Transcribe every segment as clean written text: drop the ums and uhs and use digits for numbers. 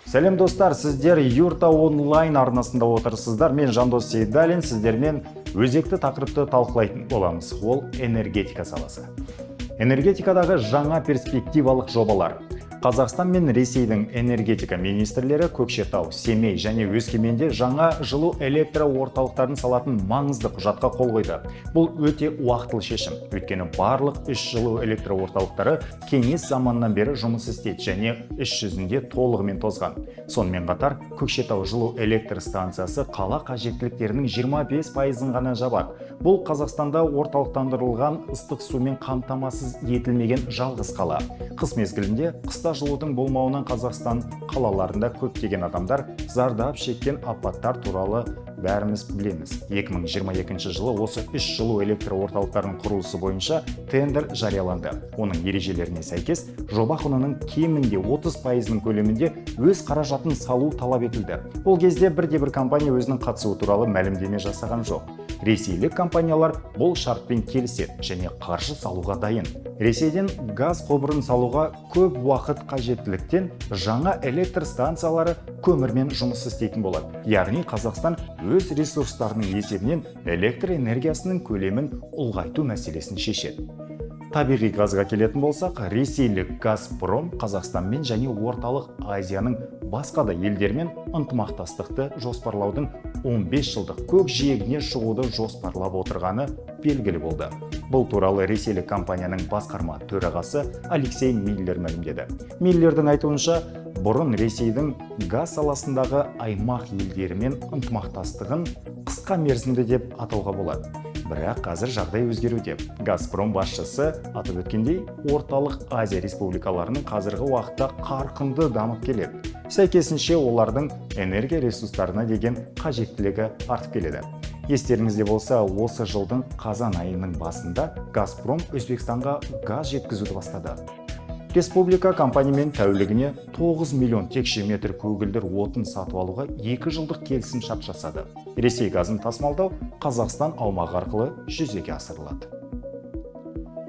Сәлем достар, сіздер Юрта онлайн арнасында отырсыздар. Мен Жандос Сейдалин, сіздермен өзекті тақырыпты талқылайтын боламыз. Ол энергетика саласы. Энергетикадағы жаңа перспективалық жобалар. Қазақстан мен Ресейдің энергетика министрлері Көкшетау, Семей және Өскеменде жаңа жылу электро орталықтарын салатын маңызды құжатқа қол қойды. Бұл өте уақытылы шешім. Өйткені барлық үш жылу электро орталықтары кеңес заманынан бері жұмыс істейді және іс жүзінде толығымен тозған. Сонымен қатар Көкшетау жылу электр станциясы қала қажеттіліктерінің 25%-ын ғана жабады. Бұл Қазақстанда орталықтандырылған ыстық сумен қамтамасыз етілмеген жалғыз қала. Қыс мезгілінде қыста жылудың болмауынан Қазақстан қалаларында көптеген адамдар зардап шеккен апаттар туралы бәріміз білеміз. 2022 жылы осы үш жылу электр орталықтарының құрылысы бойынша тендер жарияланды. Оның ережелеріне сәйкес жоба құнының кемінде 30%-ның көлемінде өз қаражатын салу талап етілді. Ол кезде бірде-бір компания өзінің қатысуы туралы мәлімдеме жасаған жоқ. Ресейлік компаниялар бұл шартпен келіседі және қаржы салуға дайын. Ресейден газ құбырын салуға көп уақыт қажеттіліктен жаңа электр станциялары көмірмен жұмыс істейтін болады. Яғни Қазақстан өз ресурстарының есебінен электр энергиясының көлемін ұлғайту мәселесін шешеді. Табиғи газға келетін болсақ, ресейлік Газпром Қазақстанмен және Орталық Азияның басқа да елдермен ынтымақтастықты жоспарлаудың 15 жылдық көк жиегіне шығуды жоспарлап отырғаны белгілі болды. Бұл туралы ресейлік компанияның басқарма төрағасы Алексей Миллер мәлімдеді. Миллердің айтуынша, бұрын Ресейдің газ саласындағы аймақ елдерімен ынтымақтастығын қысқа мерзімді деп атауға болады. Бірақ қазір жағдай өзгеруде. Газпром басшысы атап өткендей, Орталық Азия республикаларының қазіргі уақытта қарқынды дамып келеді. Сәйкесінше олардың энергия ресурстарына деген қажеттілігі артып келеді. Естеріңізде болса, осы жылдың қазан айының басында Газпром Өзбекстанға газ жеткізуді бастады. Республика компаниямен тәулігіне 9 миллион текше метр көгілдір отын сатып алуға 2 жылдық келісім шарт жасады. Ресей газын тасымалдау Қазақстан аумағы арқылы жүзеге асырылады.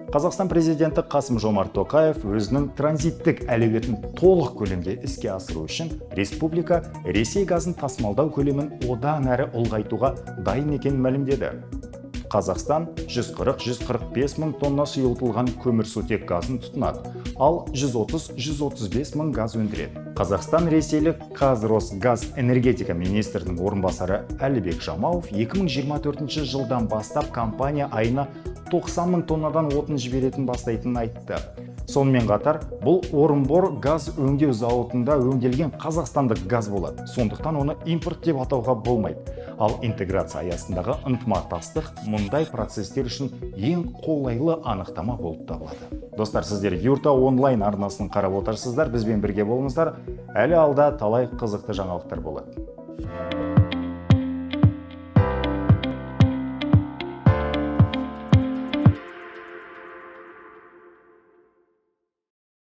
Қазақстан президенті Қасым-Жомарт Тоқаев өзінің транзиттік әлеуетін толық көлемде іске асыру үшін республика Ресей газын тасымалдау көлемін одан әрі ұлғайтуға дайын екенін мәлімдеді. Қазақстан 140-145 мың тонна сұйылтылған көмірсутек газын тұтынады, ал 130-135 мың газ өндіреді. Қазақстан ресейлік Қазросгаз энергетика министрінің орынбасары Әлібек Жамауов 2024 жылдан бастап компания айына 90 мың тоннадан отын жіберетін бастайтынын айтты. Сонымен қатар, бұл Орынбор газ өңдеу зауытында өңделген қазақстандық газ болады. Сондықтан оны импорт деп атауға болмайды. Ал интеграция аясындағы ынтымақтастық мұндай процестер үшін ең қолайлы анықтама болып табылады. Достар, сіздер Юрта онлайн арнасын қарап отырсыздар, бізбен бірге болыңыздар. Әлі алда талай қызықты жаңалықтар болады.